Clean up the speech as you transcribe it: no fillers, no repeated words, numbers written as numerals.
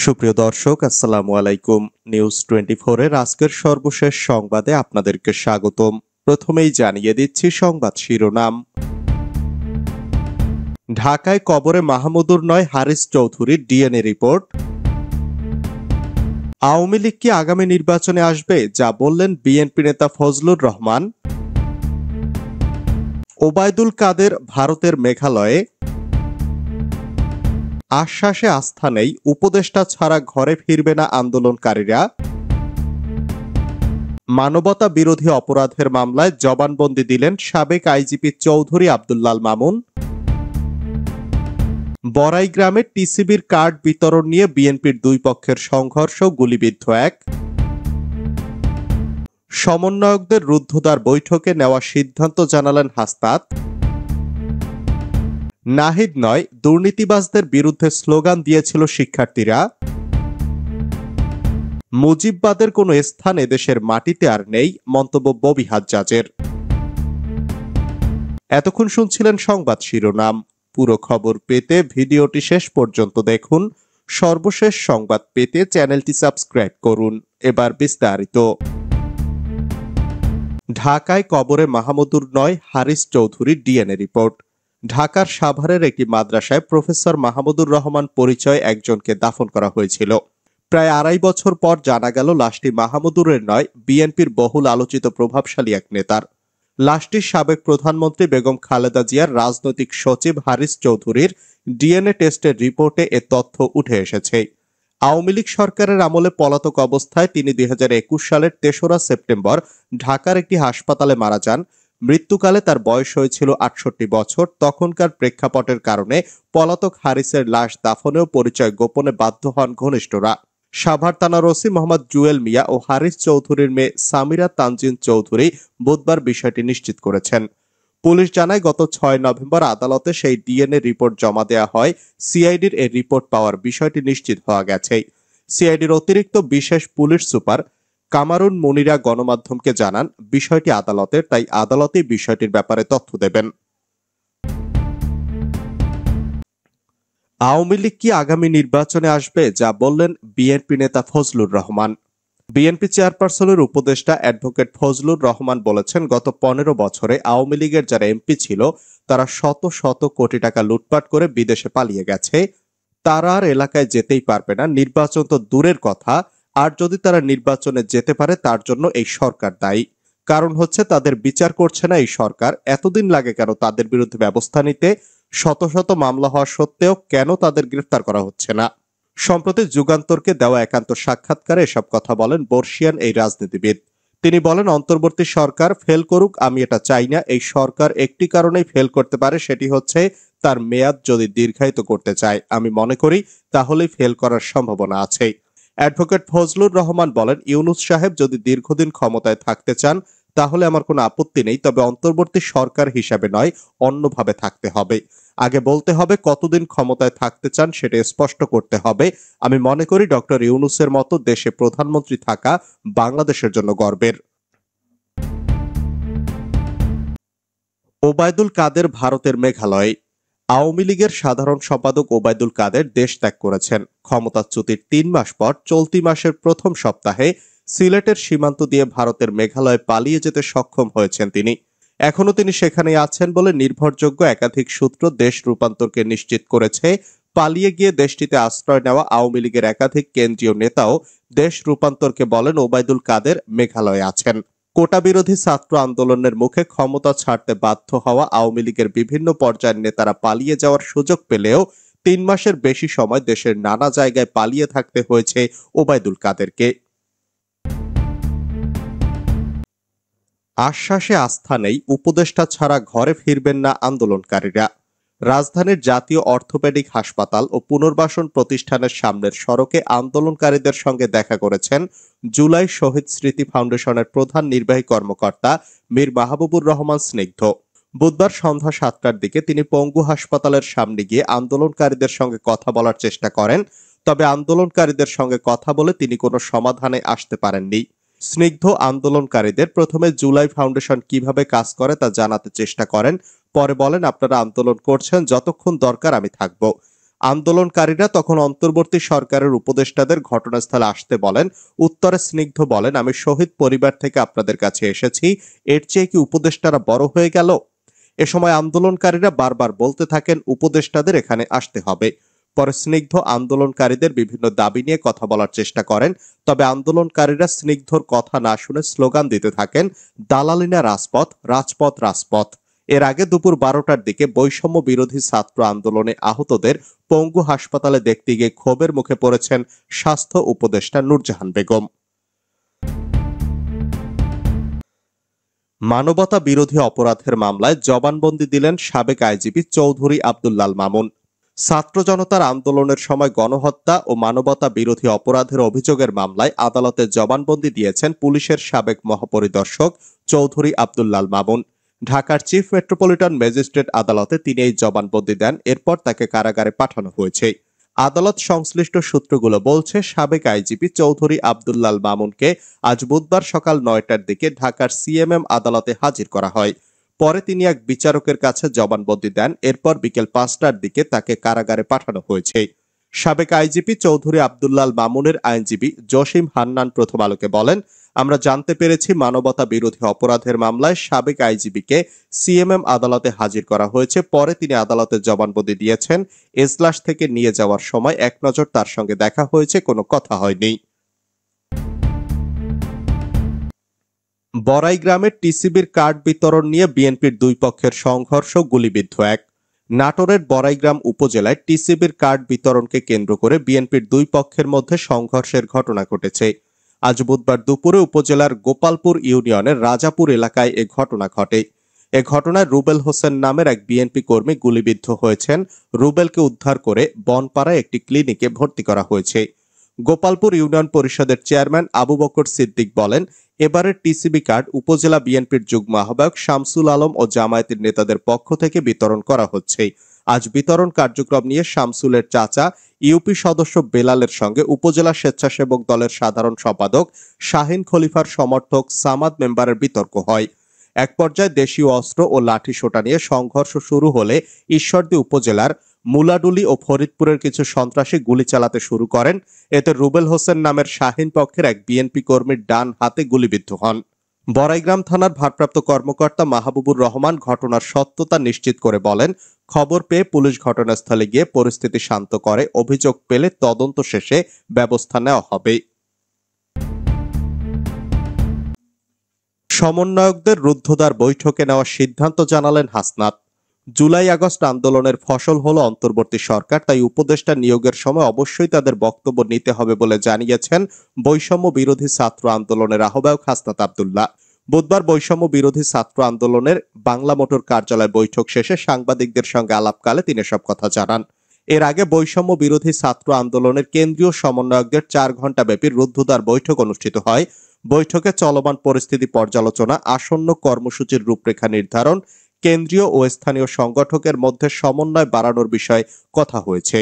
সুপ্রিয় দর্শক, আসসালামু আলাইকুম। নিউজ 24 এর আজকের সর্বশেষ সংবাদে আপনাদেরকে স্বাগতম। প্রথমেই জানিয়ে দিচ্ছি সংবাদ শিরোনাম। ঢাকায় কবরে মাহমুদুর নয় হারিস চৌধুরীর ডিএনএ রিপোর্ট। আওয়ামী লীগ কি আগামী নির্বাচনে আসবে, যা বললেন বিএনপি নেতা ফজলুর রহমান। ওবায়দুল কাদের ভারতের মেঘালয়ে। আশ্বাসে আস্থা নেই, উপদেষ্টা ছাড়া ঘরে ফিরবে না আন্দোলনকারীরা। মানবতা বিরোধী অপরাধের মামলায় জবানবন্দি দিলেন সাবেক আইজিপি চৌধুরী আব্দুল্লাল মামুন। বড়াই গ্রামে টিসিবির কার্ড বিতরণ নিয়ে বিএনপির দুই পক্ষের সংঘর্ষ, গুলিবিদ্ধ এক। সমন্বয়কদের রুদ্ধদ্বার বৈঠকে নেওয়া সিদ্ধান্ত জানালেন হাসনাত। নাহিদ নয়, দুর্নীতিবাজদের বিরুদ্ধে স্লোগান দিয়েছিল শিক্ষার্থীরা। মুজিববাদের কোনো স্থান এদেশের মাটিতে আর নেই, মন্তব্য ববি হাজ্জাজের। এতক্ষণ শুনছিলেন সংবাদ শিরোনাম। পুরো খবর পেতে ভিডিওটি শেষ পর্যন্ত দেখুন। সর্বশেষ সংবাদ পেতে চ্যানেলটি সাবস্ক্রাইব করুন। এবার বিস্তারিত। ঢাকায় কবরে মাহমুদুর নয় হারিস চৌধুরীর ডিএনএ রিপোর্ট। ঢাকার সাভারের একটি মাদ্রাসায় প্রফেসর মাহমুদুর রহমান পরিচয় একজনকে দাফন করা হয়েছিল। প্রায় ২.৫ বছর পর জানা গেল লাশটি মাহমুদুরের নয়, বিএনপির বহুল আলোচিত প্রভাবশালী এক নেতার। লাশটি সাবেক প্রধানমন্ত্রী বেগম খালেদা জিয়ার রাজনৈতিক সচিব হারিস চৌধুরীর ডিএনএ টেস্টের রিপোর্টে এ তথ্য উঠে এসেছে। আওয়ামী লীগ সরকারের আমলে পলাতক অবস্থায় তিনি ২০২১ সালের ৩রা সেপ্টেম্বর ঢাকার একটি হাসপাতালে মারা যান। মৃত্যুকালে তার বয়স হয়েছিল ৬৮ বছর। তখনকার প্রেক্ষাপটের কারণে পলাতক হারিসের লাশ দাফনেও পরিচয় গোপনে বাধ্য হন ঘনিষ্ঠরা। সাভার থানার ওসি মোহাম্মদ জুয়েল মিয়া ও হারিস চৌধুরীর মেয়ে সামিরা তানজিন চৌধুরী বুধবার বিষয়টি নিশ্চিত করেছেন। পুলিশ জানায়, গত ৬ নভেম্বর আদালতে সেই ডিএনএ রিপোর্ট জমা দেওয়া হয়। সিআইডির এই রিপোর্ট পাওয়ার বিষয়টি নিশ্চিত হওয়া গেছে। সিআইডির অতিরিক্ত বিশেষ পুলিশ সুপার কামারুন মুনিরা গণমাধ্যমকে জানান, বিষয়টি আদালতের, তাই আদালতই বিষয়টির ব্যাপারে তথ্য দেবেন। আওয়ামী লীগ কি আগামী নির্বাচনে আসবে, যা বললেন বিএনপি নেতা ফজলুর রহমান। বিএনপি চেয়ারপারসনের উপদেষ্টা অ্যাডভোকেট ফজলুর রহমান বলেছেন, গত ১৫ বছরে আওয়ামী লীগের যারা এমপি ছিল তারা শত শত কোটি টাকা লুটপাট করে বিদেশে পালিয়ে গেছে। তারা আর এলাকায় যেতেই পারবে না, নির্বাচন তো দূরের কথা। আর যদি তারা নির্বাচনে যেতে পারে, তার জন্য এই সরকার দায়ী। কারণ হচ্ছে তাদের বিচার করছে না এই সরকার। এতদিন লাগে কেন তাদের বিরুদ্ধে ব্যবস্থা নিতে? শত শত মামলা হওয়া সত্ত্বেও কেন তাদের গ্রেফতার করা হচ্ছে না? সম্প্রতি যুগান্তরকে দেওয়া একান্ত সাক্ষাৎকারে এসব কথা বলেন বর্ষিয়ান এই রাজনীতিবিদ। তিনি বলেন, অন্তর্বর্তী সরকার ফেল করুক, আমি এটা চাই না। এই সরকার একটি কারণেই ফেল করতে পারে, সেটি হচ্ছে তার মেয়াদ যদি দীর্ঘায়িত করতে চায়। আমি মনে করি তাহলেই ফেল করার সম্ভাবনা আছে। অ্যাডভোকেট ফজলুর রহমান বলেন, ইউনূস সাহেব যদি দীর্ঘদিন ক্ষমতায় থাকতে চান তাহলে আমার কোনো আপত্তি নেই, তবে অন্তর্বর্তী সরকার হিসাবে নয়, অন্যভাবে থাকতে হবে। আগে বলতে হবে কতদিন ক্ষমতায় থাকতে চান, সেটা স্পষ্ট করতে হবে। আমি মনে করি ডক্টর ইউনূসের মতো দেশে প্রধানমন্ত্রী থাকা বাংলাদেশের জন্য গর্বের। ওবায়দুল কাদের ভারতের মেঘালয়ে। আওয়ামী লীগের সাধারণ সম্পাদক ওবায়দুল কাদের দেশ ত্যাগ করেছেন। ক্ষমতাচ্যুতির ৩ মাস পর চলতি মাসের প্রথম সপ্তাহে সিলেটের সীমান্ত দিয়ে ভারতের মেঘালয়ে পালিয়ে যেতে সক্ষম হয়েছেন তিনি। এখনো তিনি সেখানেই আছেন বলে নির্ভরযোগ্য একাধিক সূত্র দেশ রূপান্তরকে নিশ্চিত করেছে। পালিয়ে গিয়ে দেশটিতে আশ্রয় নেওয়া আওয়ামী লীগের একাধিক কেন্দ্রীয় নেতাও দেশ রূপান্তরকে বলেন ওবায়দুল কাদের মেঘালয়ে আছেন। কোটা বিরোধী ছাত্র আন্দোলনের মুখে ক্ষমতা ছাড়তে বাধ্য হওয়া আওয়ামী লীগের বিভিন্ন পর্যায়ের নেতারা পালিয়ে যাওয়ার সুযোগ পেলেও ৩ মাসের বেশি সময় দেশের নানা জায়গায় পালিয়ে থাকতে হয়েছে ওবায়দুল কাদেরকে। আশ্বাসে আস্থা নেই, উপদেষ্টা ছাড়া ঘরে ফিরবেন না আন্দোলনকারীরা। রাজধানীর জাতীয় অর্থোপেডিক হাসপাতাল ও পুনর্বাসন প্রতিষ্ঠানের সামনের সড়কে আন্দোলনকারীদের সঙ্গে দেখা করেছেন জুলাই শহীদ স্মৃতি ফাউন্ডেশনের প্রধান নির্বাহী কর্মকর্তা মীর মাহবুবুর রহমান স্নিগ্ধ। বুধবার সন্ধ্যা ৭টার দিকে তিনি পঙ্গু হাসপাতালের সামনে গিয়ে আন্দোলনকারীদের সঙ্গে কথা বলার চেষ্টা করেন। তবে আন্দোলনকারীদের সঙ্গে কথা বলে তিনি কোনো সমাধানে আসতে পারেননি। স্নিগ্ধ আন্দোলনকারীদের প্রথমে জুলাই ফাউন্ডেশন কিভাবে কাজ করে তা জানাতে চেষ্টা করেন। পরে বলেন, আপনারা আন্দোলন করছেন, যতক্ষণ দরকার আমি থাকব। আন্দোলনকারীরা তখন অন্তর্বর্তী সরকারের উপদেষ্টাদের ঘটনাস্থলে আসতে বলেন। উত্তরে স্নিগ্ধ বলেন, আমি শহীদ পরিবার থেকে আপনাদের কাছে এসেছি, এর চেয়ে কি উপদেষ্টারা বড় হয়ে গেল? এ সময় আন্দোলনকারীরা বারবার বলতে থাকেন উপদেষ্টাদের এখানে আসতে হবে। পরে স্নিগ্ধ আন্দোলনকারীদের বিভিন্ন দাবি নিয়ে কথা বলার চেষ্টা করেন, তবে আন্দোলনকারীরা স্নিগ্ধর কথা না শুনে স্লোগান দিতে থাকেন, দালালিনা রাজপথ, রাজপথ, রাজপথ। এর আগে দুপুর 12টার দিকে বৈষম্য বিরোধী ছাত্র আন্দোলনে আহতদের পঙ্গু হাসপাতালে দেখতে গিয়ে ক্ষোভের মুখে পড়েছেন স্বাস্থ্য উপদেষ্টা নূরজাহান বেগম। মানবতা বিরোধী অপরাধের মামলায় জবানবন্দি দিলেন সাবেক আইজিপি চৌধুরী আব্দুল্লাল মামুন। ছাত্র জনতার আন্দোলনের সময় গণহত্যা ও মানবতা বিরোধী অপরাধের অভিযোগের মামলায় আদালতে জবানবন্দি দিয়েছেন পুলিশের সাবেক মহাপরিদর্শক চৌধুরী আব্দুল্লাল মামুন। ঢাকার চিফ মেট্রোপলিটন ম্যাজিস্ট্রেট আদালতে তিনি এই জবানবন্দি দেন। এরপর তাকে কারাগারে পাঠানো হয়েছে। আদালত সংশ্লিষ্ট সূত্রগুলো বলছে, সাবেক আইজিপি চৌধুরী আব্দুল্লাল মামুনকে আজ বুধবার সকাল 9টার দিকে ঢাকার সিএমএম আদালতে হাজির করা হয়। পরে তিনি এক বিচারকের কাছে জবানবন্দি দেন। এরপর বিকেল 5টার দিকে তাকে কারাগারে পাঠানো হয়েছে। সাবেক আইজিপি চৌধুরী আব্দুল্লাল মামুনের আইনজীবী জসিম হান্নান প্রথম আলোকে বলেন, আমরা জানতে পেরেছি মানবতা বিরোধী অপরাধের মামলায় সাবেক আইজিপিকে সিএমএম আদালতে হাজির করা হয়েছে। পরে তিনি আদালতে জবানবন্দি দিয়েছেন। এজলাস থেকে নিয়ে যাওয়ার সময় এক নজর তার সঙ্গে দেখা হয়েছে, কোনো কথা হয়নি। বড়াইগ্রামে টিসিবির কার্ড বিতরণ নিয়ে বিএনপির দুই পক্ষের সংঘর্ষ, গুলিবিদ্ধ এক। নাটোরের বড়াইগ্রাম উপজেলায় টিসিবির কার্ড বিতরণকে কেন্দ্র করে বিএনপির দুই পক্ষের মধ্যে সংঘর্ষের ঘটনা ঘটেছে। আজ বুধবার দুপুরে উপজেলার গোপালপুর ইউনিয়নের রাজাপুর এলাকায় এ ঘটনা ঘটে। এ ঘটনায় রুবেল হোসেন নামের এক বিএনপি কর্মী গুলিবিদ্ধ হয়েছেন। রুবেলকে উদ্ধার করে বনপাড়ায় একটি ক্লিনিকে ভর্তি করা হয়েছে। গোপালপুর ইউনিয়ন পরিষদের চেয়ারম্যান আবু বকর সিদ্দিক বলেন, এবারের টিসিবি কার্ড উপজেলা বিএনপির যুগ্ম আহ্বায়ক শামসুল আলম ও জামায়াতের নেতাদের পক্ষ থেকে বিতরণ করা হচ্ছে। আজ বিতরণ কার্যক্রম নিয়ে শামসুলের চাচা ইউপি সদস্য বেলালের সঙ্গে উপজেলা স্বেচ্ছাসেবক দলের সাধারণ সম্পাদক শাহিন খলিফার সমর্থক সামাদ মেম্বারের বিতর্ক হয়। এক পর্যায়ে দেশীয় অস্ত্র ও লাঠি সোটা নিয়ে সংঘর্ষ শুরু হলে ঈশ্বরদী উপজেলার মুলাডুলি ও ফরিদপুরের কিছু সন্ত্রাসী গুলি চালাতে শুরু করেন। এতে রুবেল হোসেন নামের শাহিন পক্ষের এক বিএনপি কর্মীর ডান হাতে গুলিবিদ্ধ হন। বড়াইগ্রাম থানার ভারপ্রাপ্ত কর্মকর্তা মাহবুবুর রহমান ঘটনার সত্যতা নিশ্চিত করে বলেন, খবর পেয়ে পুলিশ ঘটনাস্থলে গিয়ে পরিস্থিতি শান্ত করে। অভিযোগ পেলে তদন্ত শেষে ব্যবস্থা নেওয়া হবে। সমন্বয়কদের রুদ্ধদ্বার বৈঠকে নেওয়ার সিদ্ধান্ত জানালেন হাসনাত। জুলাই আগস্ট আন্দোলনের ফসল হলো অন্তর্বর্তী সরকার, তাই উপদেষ্টা নিয়োগের সময় অবশ্যই তাদের বক্তব্য নিতে হবে বলে জানিয়েছেন বৈষম্য বিরোধী ছাত্র আন্দোলনের আহ্বায়ক হাসনাত আব্দুল্লাহ। বুধবার বৈষম্য বিরোধী ছাত্র আন্দোলনের বাংলা মোটর কার্যালয় বৈঠক শেষে সাংবাদিকদের সঙ্গে আলাপকালে তিনি সব কথা জানান। এর আগে বৈষম্য বিরোধী ছাত্র আন্দোলনের কেন্দ্রীয় সমন্বয়কদের 4 ঘণ্টা ব্যাপী রুদ্ধদ্বার বৈঠক অনুষ্ঠিত হয়। বৈঠকে চলমান পরিস্থিতি পর্যালোচনা, আসন্ন কর্মসূচির রূপরেখা নির্ধারণ, কেন্দ্রীয় ও স্থানীয় সংগঠকের মধ্যে সমন্বয় বাড়ানোর বিষয়ে কথা হয়েছে।